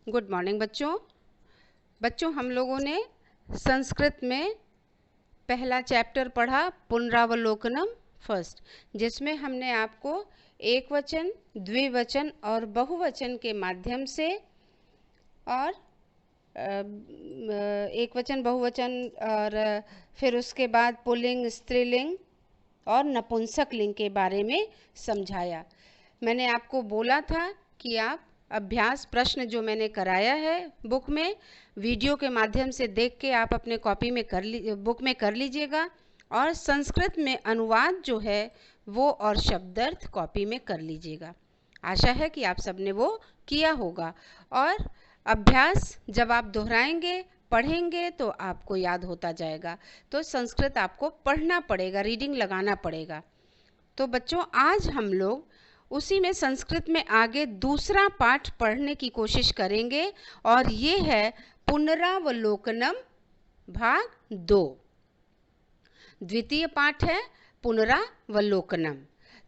Good morning बच्चों हम लोगों ने संस्कृत में पहला चैप्टर पढ़ा पुनरावलोकनम फर्स्ट, जिसमें हमने आपको एक वचन, द्विवचन और बहुवचन के माध्यम से और एक वचन, बहुवचन और फिर उसके बाद पुल्लिंग, स्त्रीलिंग और नपुंसक लिंग के बारे में समझाया। मैंने आपको बोला था कि आप अभ्यास प्रश्न जो मैंने कराया है बुक में, वीडियो के माध्यम से देख के आप अपने कॉपी में बुक में कर लीजिएगा, और संस्कृत में अनुवाद जो है वो और शब्दार्थ कॉपी में कर लीजिएगा। आशा है कि आप सबने वो किया होगा, और अभ्यास जब आप दोहराएंगे, पढ़ेंगे तो आपको याद होता जाएगा। तो संस्कृत आपको पढ़ना पड़ेगा, रीडिंग लगाना पड़ेगा। तो बच्चों आज हम लोग उसी में संस्कृत में आगे दूसरा पाठ पढ़ने की कोशिश करेंगे, और ये है पुनरावलोकनम भाग 2। द्वितीय पाठ है पुनरावलोकनम।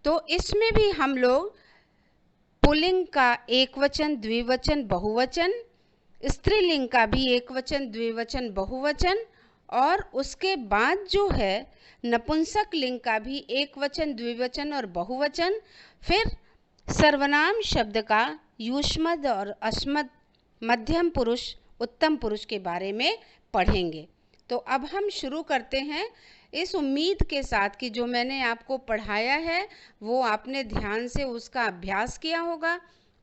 तो इसमें भी हम लोग पुल्लिंग का एक वचन, द्विवचन, बहुवचन, स्त्रीलिंग का भी एक वचन, द्विवचन, बहुवचन, और उसके बाद जो है नपुंसक लिंग का भी एक वचन, द्विवचन और बहुवचन, फिर सर्वनाम शब्द का युष्मद और अस्मद, मध्यम पुरुष, उत्तम पुरुष के बारे में पढ़ेंगे। तो अब हम शुरू करते हैं, इस उम्मीद के साथ कि जो मैंने आपको पढ़ाया है वो आपने ध्यान से उसका अभ्यास किया होगा,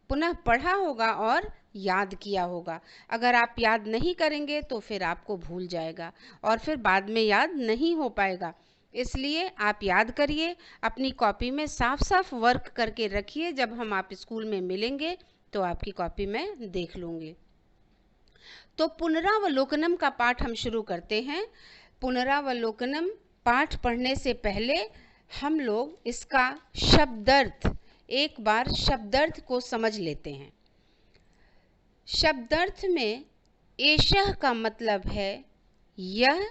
पुनः पढ़ा होगा और याद किया होगा। अगर आप याद नहीं करेंगे तो फिर आपको भूल जाएगा और फिर बाद में याद नहीं हो पाएगा। इसलिए आप याद करिए, अपनी कॉपी में साफ साफ वर्क करके रखिए। जब हम आप स्कूल में मिलेंगे तो आपकी कॉपी में देख लूँगी। तो पुनरावलोकनम का पाठ हम शुरू करते हैं। पुनरावलोकनम पाठ पढ़ने से पहले हम लोग इसका शब्दार्थ, एक बार शब्दार्थ को समझ लेते हैं। शब्दार्थ में एषः का मतलब है यह,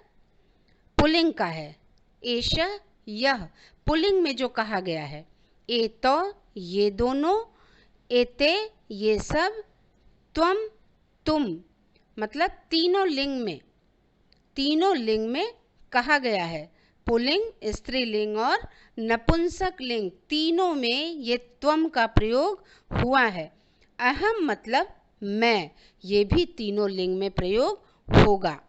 पुल्लिंग का है। एषः, यह पुल्लिंग में जो कहा गया है। एतो, ये दोनों। एते, ये सब। त्वम, तुम, मतलब तीनों लिंग में कहा गया है। पुल्लिंग, स्त्रीलिंग और नपुंसक लिंग तीनों में ये त्वम का प्रयोग हुआ है। अहम मतलब मैं, ये भी तीनों लिंग में प्रयोग होगा।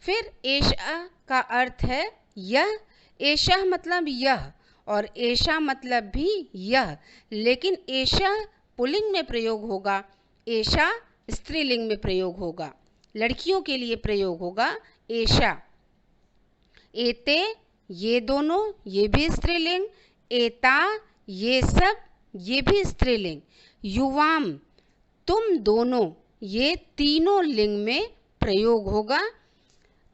फिर एषः का अर्थ है यह। एषः मतलब यह और एषा मतलब भी यह, लेकिन एषः पुल्लिंग में प्रयोग होगा, एषा स्त्रीलिंग में प्रयोग होगा, लड़कियों के लिए प्रयोग होगा एषा। एते, ये दोनों, ये भी स्त्रीलिंग। एता, ये सब, ये भी स्त्रीलिंग। युवाम, तुम दोनों, ये तीनों लिंग में प्रयोग होगा।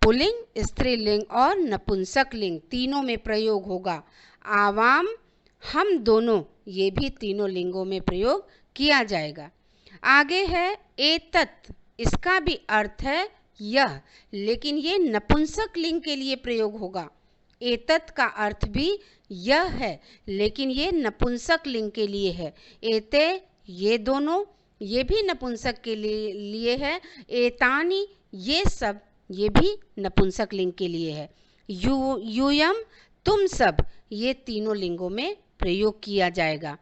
पुल्लिंग, स्त्रीलिंग और नपुंसक लिंग तीनों में प्रयोग होगा। आवाम, हम दोनों, ये भी तीनों लिंगों में प्रयोग किया जाएगा। आगे है एतत्, इसका भी अर्थ है यह, लेकिन ये नपुंसक लिंग के लिए प्रयोग होगा। एतत् का अर्थ भी यह है, लेकिन ये नपुंसक लिंग के लिए है। एते, ये दोनों, ये भी नपुंसक के लिए है। एतानि, ये सब, ये भी नपुंसक लिंग के लिए है। यूयम, तुम सब, ये तीनों लिंगों में प्रयोग किया जाएगा।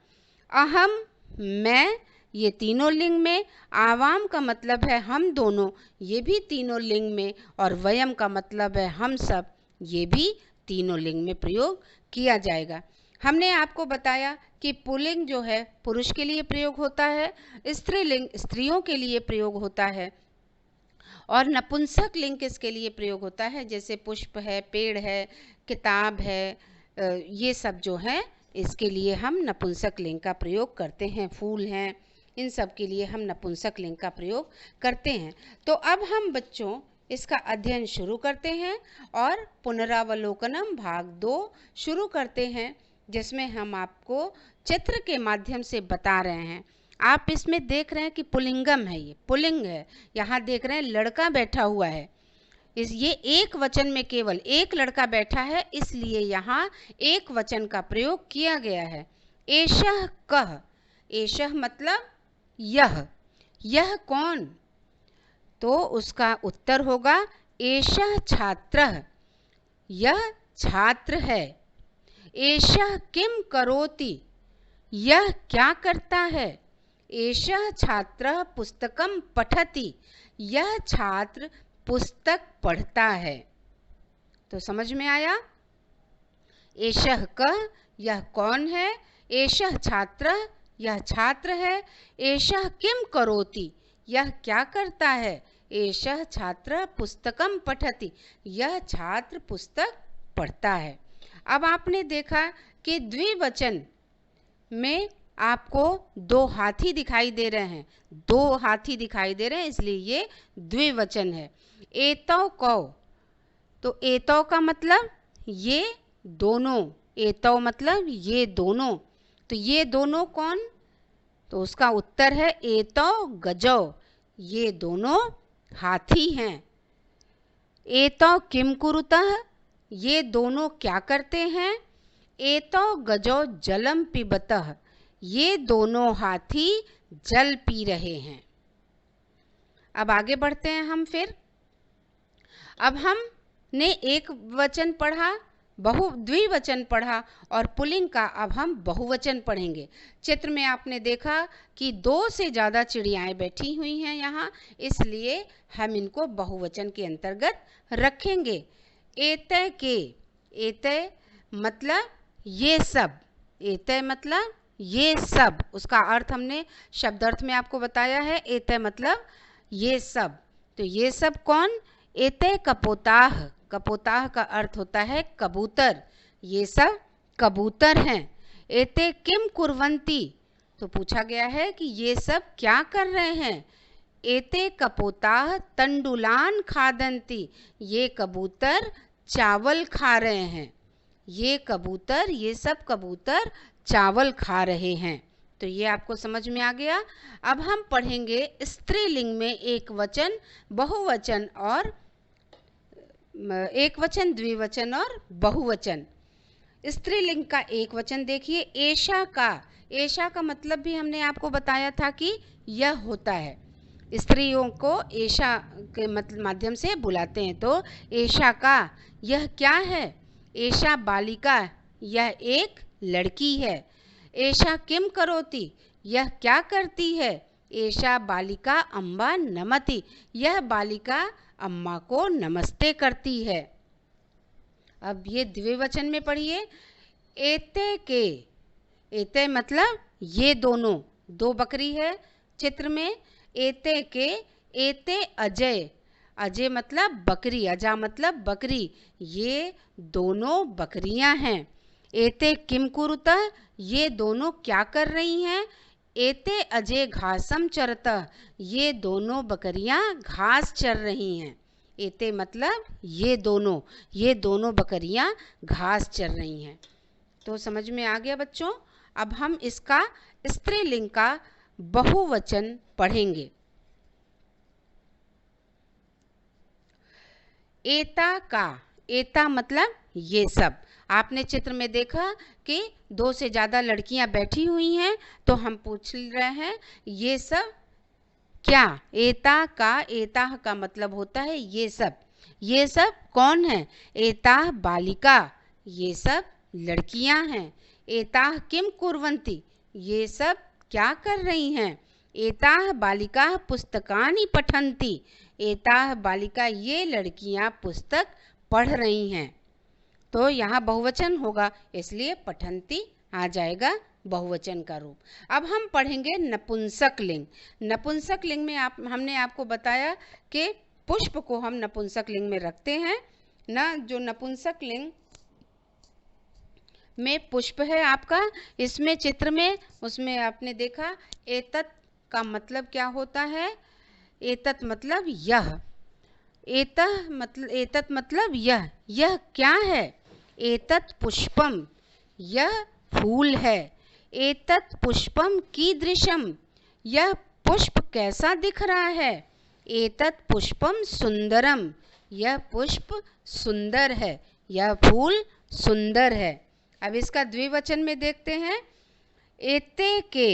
अहम, मैं, ये तीनों लिंग में। आवाम का मतलब है हम दोनों, ये भी तीनों लिंग में। और वयम का मतलब है हम सब, ये भी तीनों लिंग में प्रयोग किया जाएगा। हमने आपको बताया कि पुल्लिंग जो है पुरुष के लिए प्रयोग होता है, स्त्रीलिंग स्त्रियों के लिए प्रयोग होता है, और नपुंसक लिंग किसके लिए प्रयोग होता है, जैसे पुष्प है, पेड़ है, किताब है, ये सब जो है इसके लिए हम नपुंसक लिंग का प्रयोग करते हैं। फूल हैं, इन सब के लिए हम नपुंसक लिंग का प्रयोग करते हैं। तो अब हम बच्चों इसका अध्ययन शुरू करते हैं और पुनरावलोकनम भाग 2 शुरू करते हैं, जिसमें हम आपको चित्र के माध्यम से बता रहे हैं। आप इसमें देख रहे हैं कि पुल्लिंगम है, ये पुल्लिंग है। यहाँ देख रहे हैं लड़का बैठा हुआ है। ये एक वचन में केवल एक लड़का बैठा है, इसलिए यहाँ एक वचन का प्रयोग किया गया है। एषः कः, एषः मतलब यह, यह कौन? तो उसका उत्तर होगा एषः छात्रः, यह छात्र है। एषः किम करोति, यह क्या करता है। एषः छात्रः पुस्तकं पठति, यह छात्र पुस्तक पढ़ता है। तो समझ में आया? एषः कः, यह कौन है। एषः छात्रः, यह छात्र है। एषः किम करोति, यह क्या करता है। एषः छात्रः पुस्तकं पठति, यह छात्र पुस्तक पढ़ता है। अब आपने देखा कि द्विवचन में आपको दो हाथी दिखाई दे रहे हैं, दो हाथी दिखाई दे रहे हैं, इसलिए ये द्विवचन है। एतौ कौ, तो एतौ का मतलब ये दोनों, एतौ मतलब ये दोनों। तो ये दोनों कौन? तो उसका उत्तर है एतौ गजौ, ये दोनों हाथी हैं। एतौ किम कुरुतः, ये दोनों क्या करते हैं। एतौ गजौ जलम पिबतः, ये दोनों हाथी जल पी रहे हैं। अब आगे बढ़ते हैं हम फिर। अब हमने एक वचन पढ़ा, द्विवचन पढ़ा और पुल्लिंग का अब हम बहुवचन पढ़ेंगे। चित्र में आपने देखा कि 2 से ज़्यादा चिड़ियाएं बैठी हुई हैं यहाँ, इसलिए हम इनको बहुवचन के अंतर्गत रखेंगे। एतय के, एतय मतलब ये सब, एतय मतलब ये सब, उसका अर्थ हमने शब्दार्थ में आपको बताया है। एतय मतलब ये सब। तो ये सब कौन? एतय कपोताः, कपोताः का अर्थ होता है कबूतर, ये सब कबूतर हैं। एते किम कुर्वन्ति, तो पूछा गया है कि ये सब क्या कर रहे हैं। एते कपोताः तंडुलान खादन्ति, ये कबूतर चावल खा रहे हैं। ये कबूतर, ये सब कबूतर चावल खा रहे हैं। तो ये आपको समझ में आ गया। अब हम पढ़ेंगे स्त्रीलिंग में एक वचन, बहुवचन और एक वचन, द्विवचन और बहुवचन। स्त्रीलिंग का एक वचन देखिए, एषा का। एषा का मतलब भी हमने आपको बताया था कि यह होता है। स्त्रियों को एषा के माध्यम से बुलाते हैं। तो एषा का, यह क्या है। एषा बालिका, यह एक लड़की है। एषा किम करोति, यह क्या करती है। एषा बालिका अम्बा नमति, यह बालिका अम्मा को नमस्ते करती है। अब ये द्विवचन में पढ़िए। एते के, एते मतलब ये दोनों, दो बकरी है चित्र में। एते के, एते अजय, अजय मतलब बकरी, अजा मतलब बकरी, ये दोनों बकरियां हैं। एते किम कुरुतः, ये दोनों क्या कर रही हैं। एते अजय घासम चरतः, ये दोनों बकरियां घास चर रही हैं। एते मतलब ये दोनों बकरियां घास चर रही हैं। तो समझ में आ गया बच्चों। अब हम इसका स्त्रीलिंग का बहुवचन पढ़ेंगे। एता का, एता मतलब ये सब। आपने चित्र में देखा कि 2 से ज़्यादा लड़कियां बैठी हुई हैं, तो हम पूछ रहे हैं ये सब क्या। एता का मतलब होता है ये सब। ये सब कौन है। एताः बालिका, ये सब लड़कियां हैं। एताः किम कुर्वन्ति, ये सब क्या कर रही हैं। एताः बालिकाः पुस्तकानि पठन्ति, एताः बालिका, ये लड़कियां पुस्तक पढ़ रही हैं। तो यहाँ बहुवचन होगा, इसलिए पठन्ति आ जाएगा बहुवचन का रूप। अब हम पढ़ेंगे नपुंसक लिंग। नपुंसक लिंग में हमने आपको बताया कि पुष्प को हम नपुंसक लिंग में रखते हैं ना। जो नपुंसक लिंग में पुष्प है आपका, इसमें चित्र में, उसमें आपने देखा एतत् का मतलब क्या होता है। एतत् मतलब यह, एतत् मतलब यह क्या है। एतत् पुष्पम, यह फूल है। एतत् पुष्पम कीदृशम, यह पुष्प कैसा दिख रहा है। एतत् पुष्पम सुंदरम, यह पुष्प सुंदर है, यह फूल सुंदर है। अब इसका द्विवचन में देखते हैं। एते के,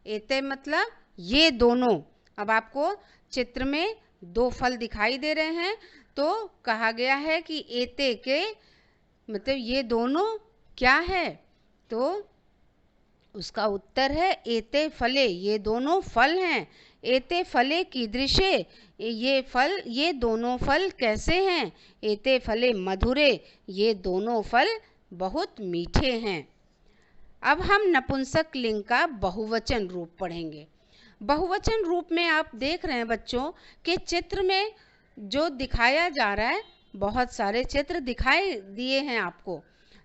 एते मतलब ये दोनों, अब आपको चित्र में दो फल दिखाई दे रहे हैं, तो कहा गया है कि एते के मतलब ये दोनों क्या है, तो उसका उत्तर है एते फले, ये दोनों फल हैं। एते फले कीदृशे, ये दोनों फल कैसे हैं। एते फले मधुरे, ये दोनों फल बहुत मीठे हैं। अब हम नपुंसक लिंग का बहुवचन रूप पढ़ेंगे। बहुवचन रूप में आप देख रहे हैं बच्चों कि चित्र में जो दिखाया जा रहा है, बहुत सारे चित्र दिखाई दिए हैं आपको,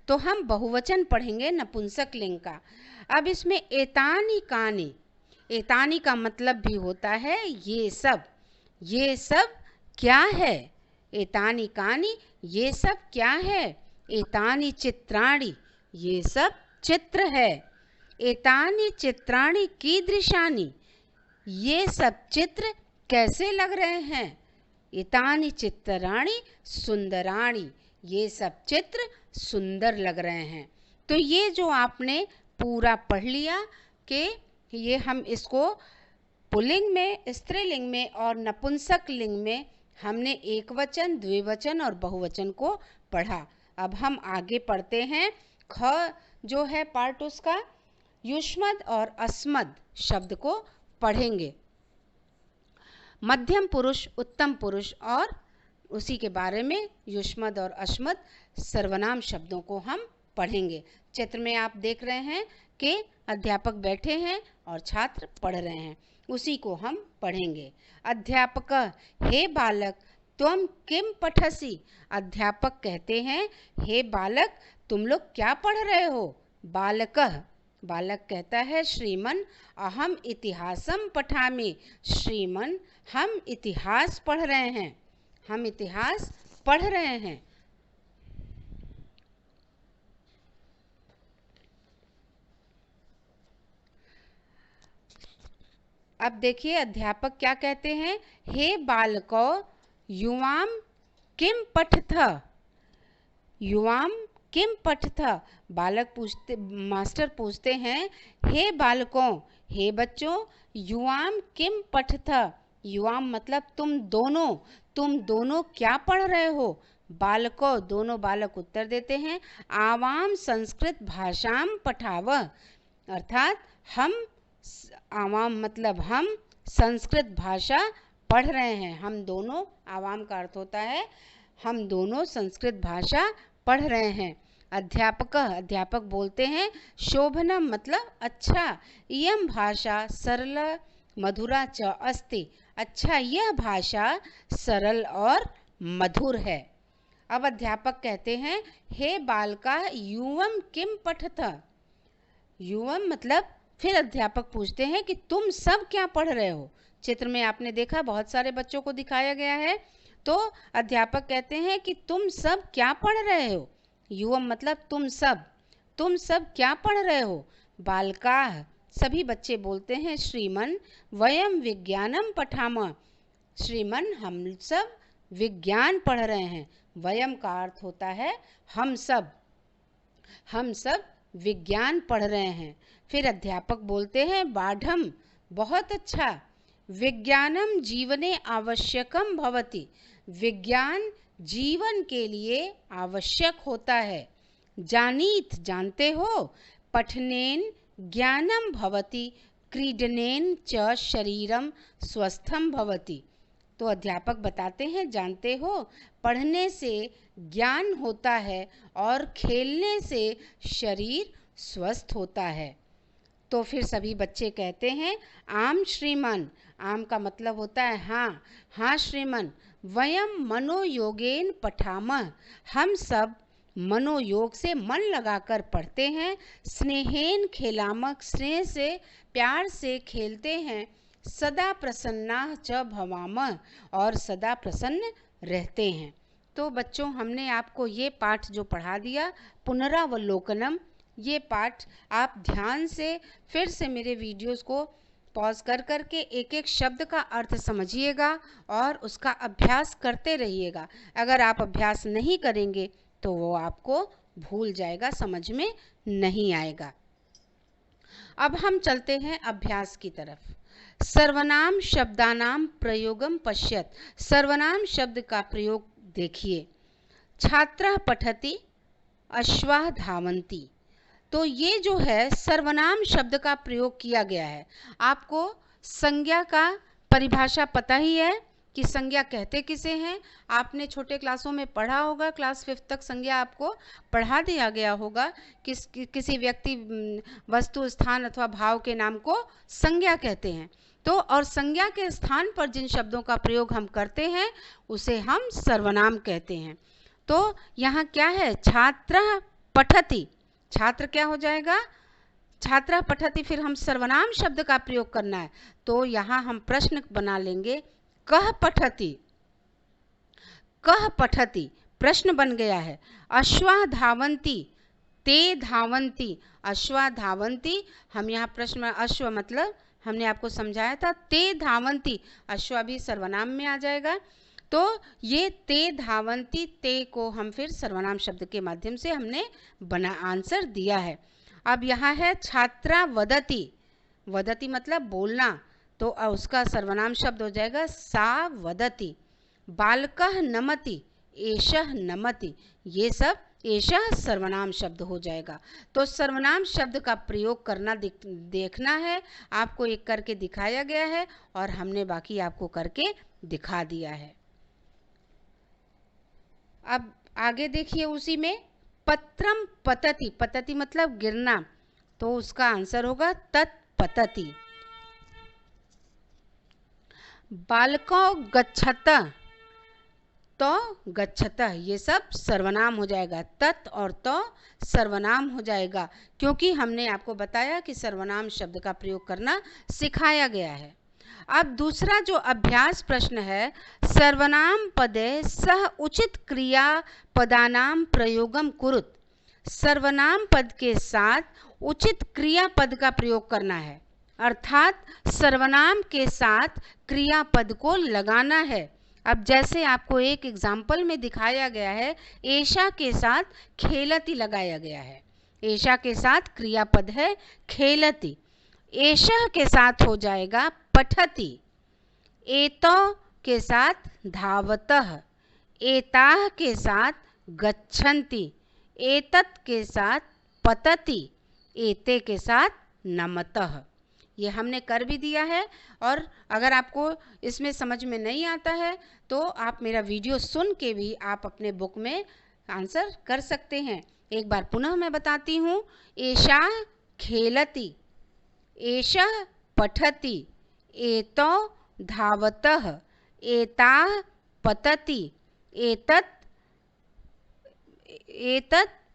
तो हम बहुवचन पढ़ेंगे नपुंसक लिंग का। अब इसमें एतानी कानी, एतानी का मतलब भी होता है ये सब, ये सब क्या है। एतानी कानी, ये सब क्या है। एतानी चित्राणि, ये सब चित्र है। एतानी चित्राणि कीदृशानि, ये सब चित्र कैसे लग रहे हैं। एतानि चित्राणि सुंदराणि, ये सब चित्र सुंदर लग रहे हैं। तो ये जो आपने पूरा पढ़ लिया कि ये हम इसको पुल्लिंग में, स्त्रीलिंग में और नपुंसक लिंग में हमने एक वचन, द्विवचन और बहुवचन को पढ़ा। अब हम आगे पढ़ते हैं। ख जो है पार्ट उसका, युष्मद और अस्मद शब्द को पढ़ेंगे। मध्यम पुरुष, उत्तम पुरुष और उसी के बारे में युष्मद और अस्मद सर्वनाम शब्दों को हम पढ़ेंगे। चित्र में आप देख रहे हैं कि अध्यापक बैठे हैं और छात्र पढ़ रहे हैं, उसी को हम पढ़ेंगे। अध्यापक, हे बालक त्वम किम पठसि। अध्यापक कहते हैं हे बालक तुम लोग क्या पढ़ रहे हो। बालकः, बालक कहता है श्रीमन अहम इतिहासम पठामि। श्रीमन हम इतिहास पढ़ रहे हैं, हम इतिहास पढ़ रहे हैं। अब देखिए अध्यापक क्या कहते हैं, हे बालको युवाम किम पठथ। युवाम किम पठथ, बालक पूछते, मास्टर पूछते हैं हे बालकों, हे बच्चों, युवाम किम पठथ। युवाम मतलब तुम दोनों क्या पढ़ रहे हो। बालको, दोनों बालक उत्तर देते हैं आवाम संस्कृत भाषाम पठाव, अर्थात हम, आवाम मतलब हम संस्कृत भाषा पढ़ रहे हैं। हम दोनों, आवाम का अर्थ होता है हम दोनों संस्कृत भाषा पढ़ रहे हैं। अध्यापक, अध्यापक बोलते हैं शोभनम मतलब अच्छा, इयं भाषा सरल मधुरा च अस्ति। अच्छा, यह भाषा सरल और मधुर है। अब अध्यापक कहते हैं हे बालका युवम किम पठथ। युवम मतलब, फिर अध्यापक पूछते हैं कि तुम सब क्या पढ़ रहे हो। चित्र में आपने देखा बहुत सारे बच्चों को दिखाया गया है, तो अध्यापक कहते हैं कि तुम सब क्या पढ़ रहे हो। युवम मतलब तुम सब क्या पढ़ रहे हो। बालकाः, सभी बच्चे बोलते हैं श्रीमन वयम विज्ञानम पठामः। श्रीमन हम सब विज्ञान पढ़ रहे हैं। वयम का अर्थ होता है हम सब विज्ञान पढ़ रहे हैं। फिर अध्यापक बोलते हैं बाढ़म, बहुत अच्छा, विज्ञानम जीवने आवश्यकम भवति। विज्ञान जीवन के लिए आवश्यक होता है। जानीत, जानते हो, पठनेन ज्ञानम भवति, क्रीडनेन च शरीरम स्वस्थम भवति। तो अध्यापक बताते हैं जानते हो, पढ़ने से ज्ञान होता है और खेलने से शरीर स्वस्थ होता है। तो फिर सभी बच्चे कहते हैं आम श्रीमन, आम का मतलब होता है हाँ, हाँ श्रीमन, वयम मनोयोगेन पठामः, हम सब मनोयोग से मन लगाकर पढ़ते हैं। स्नेहेन खेलामः, स्नेह से प्यार से खेलते हैं। सदा प्रसन्ना च भवामः, और सदा प्रसन्न रहते हैं। तो बच्चों हमने आपको ये पाठ जो पढ़ा दिया पुनरावलोकनम, ये पाठ आप ध्यान से फिर से मेरे वीडियोस को पॉज कर कर के एक एक शब्द का अर्थ समझिएगा और उसका अभ्यास करते रहिएगा। अगर आप अभ्यास नहीं करेंगे तो वो आपको भूल जाएगा, समझ में नहीं आएगा। अब हम चलते हैं अभ्यास की तरफ। सर्वनाम शब्दानाम प्रयोगम पश्यत। सर्वनाम शब्द का प्रयोग देखिए। छात्रः पठति, अश्वाः धावन्ति। तो ये जो है सर्वनाम शब्द का प्रयोग किया गया है। आपको संज्ञा का परिभाषा पता ही है कि संज्ञा कहते किसे हैं। आपने छोटे क्लासों में पढ़ा होगा, क्लास 5 तक संज्ञा आपको पढ़ा दिया गया होगा। किसी व्यक्ति, वस्तु, स्थान अथवा भाव के नाम को संज्ञा कहते हैं। तो और संज्ञा के स्थान पर जिन शब्दों का प्रयोग हम करते हैं उसे हम सर्वनाम कहते हैं। तो यहाँ क्या है, छात्रः पठति, छात्र क्या हो जाएगा, छात्रः पठति, फिर हम सर्वनाम शब्द का प्रयोग करना है। तो यहाँ हम प्रश्न बना लेंगे, कः पठति, कः पठति, प्रश्न बन गया है। अश्वाः धावन्ति, ते धावन्ति, अश्वाः धावन्ति, हम यहाँ प्रश्न में अश्व मतलब हमने आपको समझाया था, ते धावन्ति, अश्व भी सर्वनाम में आ जाएगा। तो ये ते धावन्ति, ते को हम फिर सर्वनाम शब्द के माध्यम से हमने बना आंसर दिया है। अब यहाँ है छात्रा वदति, वदति मतलब बोलना, तो उसका सर्वनाम शब्द हो जाएगा सा वदति। बालकः नमति, एषः नमति, ये सब एषः सर्वनाम शब्द हो जाएगा। तो सर्वनाम शब्द का प्रयोग करना देखना है। आपको एक करके दिखाया गया है और हमने बाकी आपको करके दिखा दिया है। अब आगे देखिए उसी में, पत्रम पतति, पतति मतलब गिरना, तो उसका आंसर होगा तत्पतति। बालको गच्छतः, तो गच्छतः, ये सब सर्वनाम हो जाएगा। तत् और तो सर्वनाम हो जाएगा, क्योंकि हमने आपको बताया कि सर्वनाम शब्द का प्रयोग करना सिखाया गया है। अब दूसरा जो अभ्यास प्रश्न है, सर्वनाम पदे सह उचित क्रिया पदानाम प्रयोगम कुरुत। सर्वनाम पद के साथ उचित क्रिया पद का प्रयोग करना है, अर्थात सर्वनाम के साथ क्रिया पद को लगाना है। अब जैसे आपको एक एग्जाम्पल में दिखाया गया है, एषा के साथ खेलति लगाया गया है। एषा के साथ क्रियापद है खेलति। एषः के साथ हो जाएगा पठति। एतौ के साथ धावतः। एताः के साथ गच्छन्ति। एतत् के साथ पतति। एते के साथ नमतः। ये हमने कर भी दिया है। और अगर आपको इसमें समझ में नहीं आता है तो आप मेरा वीडियो सुन के भी आप अपने बुक में आंसर कर सकते हैं। एक बार पुनः मैं बताती हूँ। एषा खेलति, एषः पठति, एतौ धावतः, एताः पतति, एतत्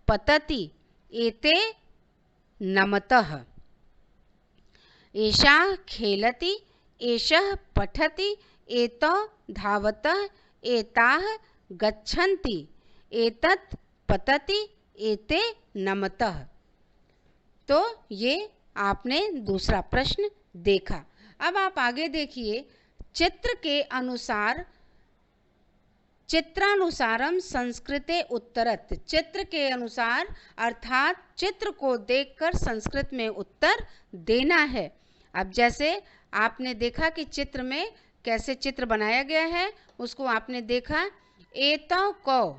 पतति, एते नमतः। एषा खेलति, एषः पठति, एतौ धावतः, एताः गच्छन्ति, एतत् पतति, एते नमतः। तो ये आपने दूसरा प्रश्न देखा। अब आप आगे देखिए, चित्र के अनुसार चित्रानुसारम संस्कृते उत्तरत। चित्र के अनुसार अर्थात चित्र को देखकर संस्कृत में उत्तर देना है। अब जैसे आपने देखा कि चित्र में कैसे चित्र बनाया गया है, उसको आपने देखा। एतौ कौ,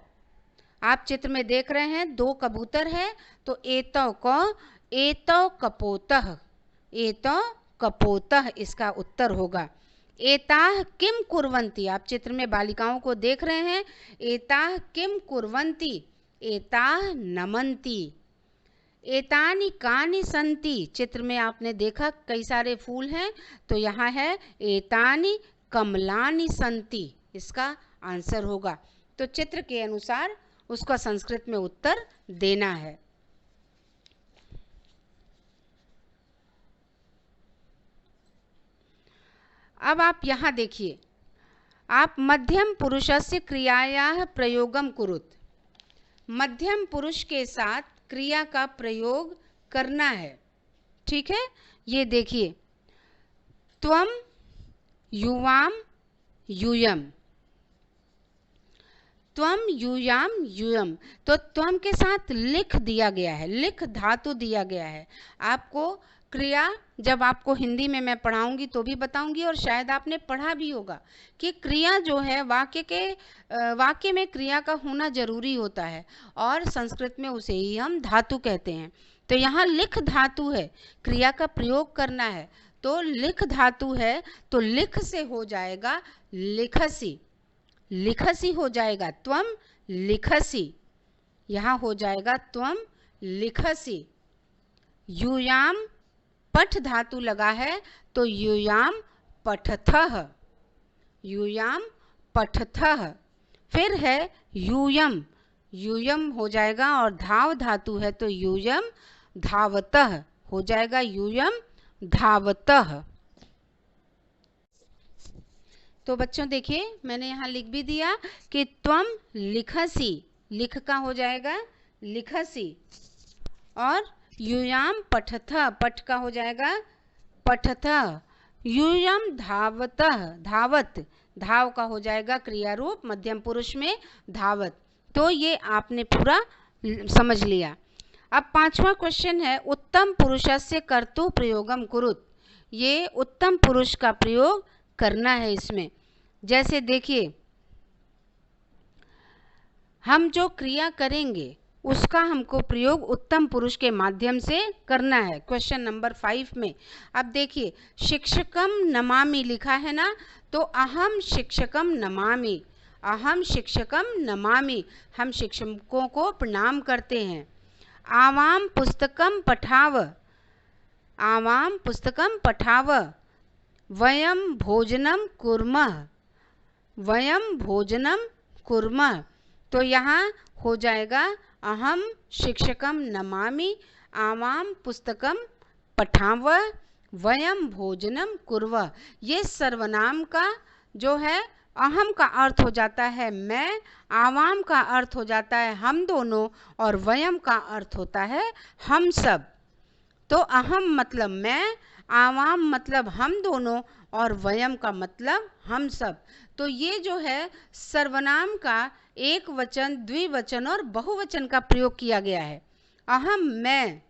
आप चित्र में देख रहे हैं 2 कबूतर है, तो एतौ कौ, एतौ कपोतः, एतौ कपोतः इसका उत्तर होगा। एताः किम कुर्वन्ति, आप चित्र में बालिकाओं को देख रहे हैं। एताः किम कुर्वन्ति, एताः नमन्ति। एतानि कानि सन्ति, चित्र में आपने देखा कई सारे फूल हैं, तो यहाँ है एतानि कमलानि सन्ति, इसका आंसर होगा। तो चित्र के अनुसार उसका संस्कृत में उत्तर देना है। अब आप यहाँ देखिए, आप मध्यम पुरुषस्य क्रियायाः प्रयोगम कुरुत। मध्यम पुरुष के साथ क्रिया का प्रयोग करना है, ठीक है। ये देखिए, त्वम युवाम यूयम, त्वम यूयाम यूयम। तो त्वम के साथ लिख दिया गया है, लिख धातु दिया गया है। आपको क्रिया जब आपको हिंदी में मैं पढ़ाऊंगी तो भी बताऊंगी, और शायद आपने पढ़ा भी होगा कि क्रिया जो है वाक्य में क्रिया का होना जरूरी होता है, और संस्कृत में उसे ही हम धातु कहते हैं। तो यहाँ लिख धातु है, क्रिया का प्रयोग करना है, तो लिख धातु है, तो लिख से हो जाएगा लिखसी, लिखसी हो जाएगा, त्वम लिखसी, यहाँ हो जाएगा त्वम लिखसी। यूयाम पठ धातु लगा है, तो यूयाम पठथः, यूयाम पठथः। फिर है यूयम, यूयम हो जाएगा, और धाव धातु है तो यूयम धावतः हो जाएगा, यूयम धावतः। तो बच्चों देखिए मैंने यहाँ लिख भी दिया कि त्वम लिखसी, लिख का हो जाएगा लिखसी, और यूयाम पठथः, पठ का हो जाएगा पठथः। यूयम धावतः, धावत, धाव का हो जाएगा क्रिया रूप मध्यम पुरुष में धावत। तो ये आपने पूरा समझ लिया। अब 5वां क्वेश्चन है उत्तम पुरुषस्य कर्तु प्रयोगम कुरुत। ये उत्तम पुरुष का प्रयोग करना है इसमें। जैसे देखिए हम जो क्रिया करेंगे उसका हमको प्रयोग उत्तम पुरुष के माध्यम से करना है, क्वेश्चन नंबर 5 में। अब देखिए शिक्षकम नमामि लिखा है ना, तो अहम शिक्षकम नमामि, अहम शिक्षकम नमामि, हम शिक्षकों को प्रणाम करते हैं। आवाम पुस्तकम पठाव, आवाम पुस्तकम पठाव। वयम भोजनम कुर्मः, वयम भोजनम कुर्मः। तो यहाँ हो जाएगा अहम शिक्षकम नमामि, आवाम पुस्तकम पठाव, वयम भोजनम कुर्वः। ये सर्वनाम का जो है अहम का अर्थ हो जाता है मैं, आवाम का अर्थ हो जाता है हम दोनों, और वयम का अर्थ होता है हम सब। तो अहम मतलब मैं, आवाम मतलब हम दोनों, और वयम का मतलब हम सब। तो ये जो है सर्वनाम का एक वचन, द्विवचन और बहुवचन का प्रयोग किया गया है। अहम मैं,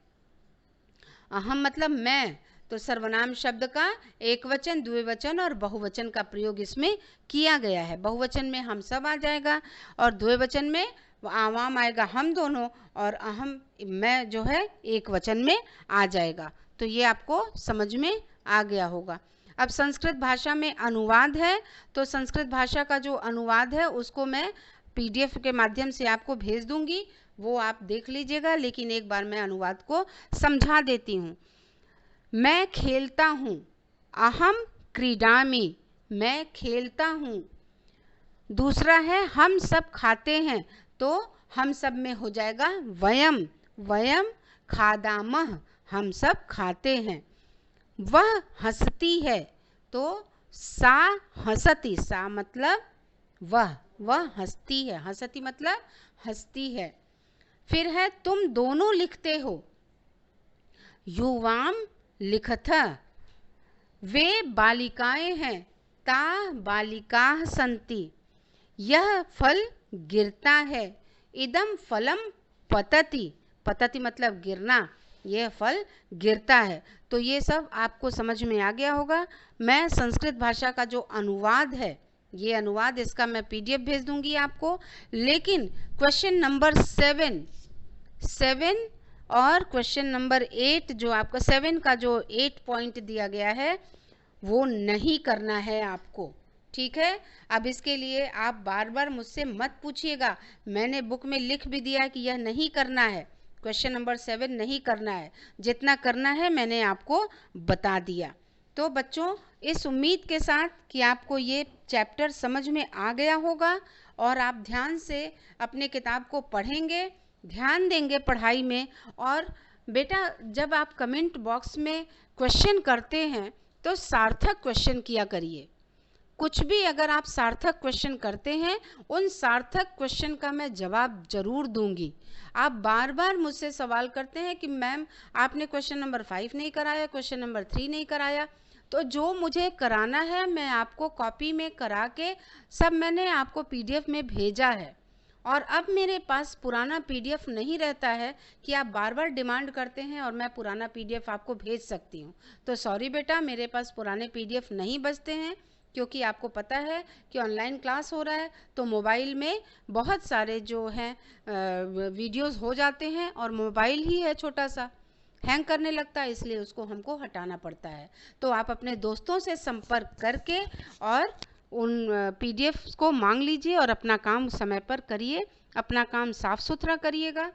अहम मतलब मैं, तो सर्वनाम शब्द का एक वचन, द्विवचन और बहुवचन का प्रयोग इसमें किया गया है। बहुवचन में हम सब आ जाएगा, और द्विवचन में आवाम आएगा हम दोनों, और अहम मैं जो है एक वचन में आ जाएगा। तो ये आपको समझ में आ गया होगा। अब संस्कृत भाषा में अनुवाद है, तो संस्कृत भाषा का जो अनुवाद है उसको मैं PDF के माध्यम से आपको भेज दूंगी, वो आप देख लीजिएगा, लेकिन एक बार मैं अनुवाद को समझा देती हूँ। मैं खेलता हूँ, अहम क्रीडामि, मैं खेलता हूँ। दूसरा है हम सब खाते हैं, तो हम सब में हो जाएगा वयम, वयम खादामः, हम सब खाते हैं। वह हंसती है, तो सा हंसती, सा मतलब वह हंसती है, हंसती मतलब हंसती है। फिर है तुम दोनों लिखते हो, युवाम लिखतः। वे बालिकाएं हैं, ता बालिकाः सन्ति। यह फल गिरता है, इदम फलम पतति, पतति मतलब गिरना, यह फल गिरता है। तो ये सब आपको समझ में आ गया होगा। मैं संस्कृत भाषा का जो अनुवाद है, ये अनुवाद इसका मैं PDF भेज दूंगी आपको। लेकिन क्वेश्चन नंबर 7 और क्वेश्चन नंबर 8 जो आपका 7 का जो 8 पॉइंट दिया गया है वो नहीं करना है आपको, ठीक है। अब इसके लिए आप बार बार मुझसे मत पूछिएगा, मैंने बुक में लिख भी दिया कि यह नहीं करना है, क्वेश्चन नंबर 7 नहीं करना है, जितना करना है मैंने आपको बता दिया। तो बच्चों इस उम्मीद के साथ कि आपको ये चैप्टर समझ में आ गया होगा और आप ध्यान से अपने किताब को पढ़ेंगे, ध्यान देंगे पढ़ाई में। और बेटा जब आप कमेंट बॉक्स में क्वेश्चन करते हैं तो सार्थक क्वेश्चन किया करिए। कुछ भी अगर आप सार्थक क्वेश्चन करते हैं, उन सार्थक क्वेश्चन का मैं जवाब जरूर दूंगी। आप बार बार मुझसे सवाल करते हैं कि मैम आपने क्वेश्चन नंबर 5 नहीं कराया, क्वेश्चन नंबर 3 नहीं कराया। तो जो मुझे कराना है मैं आपको कॉपी में करा के सब मैंने आपको PDF में भेजा है, और अब मेरे पास पुराना पीडीएफ नहीं रहता है कि आप बार बार डिमांड करते हैं और मैं पुराना पीडीएफ आपको भेज सकती हूँ। तो सॉरी बेटा, मेरे पास पुराने पीडीएफ नहीं बचते हैं, क्योंकि आपको पता है कि ऑनलाइन क्लास हो रहा है तो मोबाइल में बहुत सारे जो हैं वीडियोस हो जाते हैं, और मोबाइल ही है छोटा सा, हैंग करने लगता है, इसलिए उसको हमको हटाना पड़ता है। तो आप अपने दोस्तों से संपर्क करके और उन पीडीएफ को मांग लीजिए और अपना काम समय पर करिए, अपना काम साफ सुथरा करिएगा।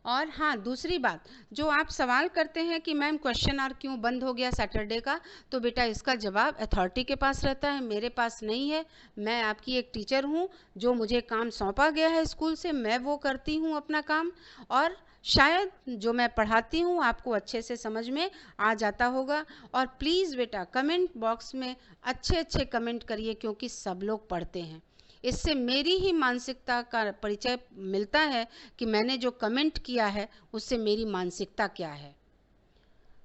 और हाँ, दूसरी बात, जो आप सवाल करते हैं कि मैम क्वेश्चन आवर क्यों बंद हो गया सैटरडे का, तो बेटा इसका जवाब अथॉरिटी के पास रहता है, मेरे पास नहीं है। मैं आपकी एक टीचर हूँ, जो मुझे काम सौंपा गया है स्कूल से, मैं वो करती हूँ अपना काम, और शायद जो मैं पढ़ाती हूँ आपको अच्छे से समझ में आ जाता होगा। और प्लीज़ बेटा कमेंट बॉक्स में अच्छे अच्छे कमेंट करिए, क्योंकि सब लोग पढ़ते हैं। इससे मेरी ही मानसिकता का परिचय मिलता है कि मैंने जो कमेंट किया है उससे मेरी मानसिकता क्या है।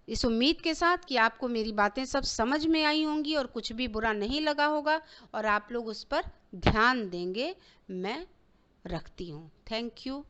इस उम्मीद के साथ कि आपको मेरी बातें सब समझ में आई होंगी और कुछ भी बुरा नहीं लगा होगा और आप लोग उस पर ध्यान देंगे, मैं रखती हूँ। Thank you.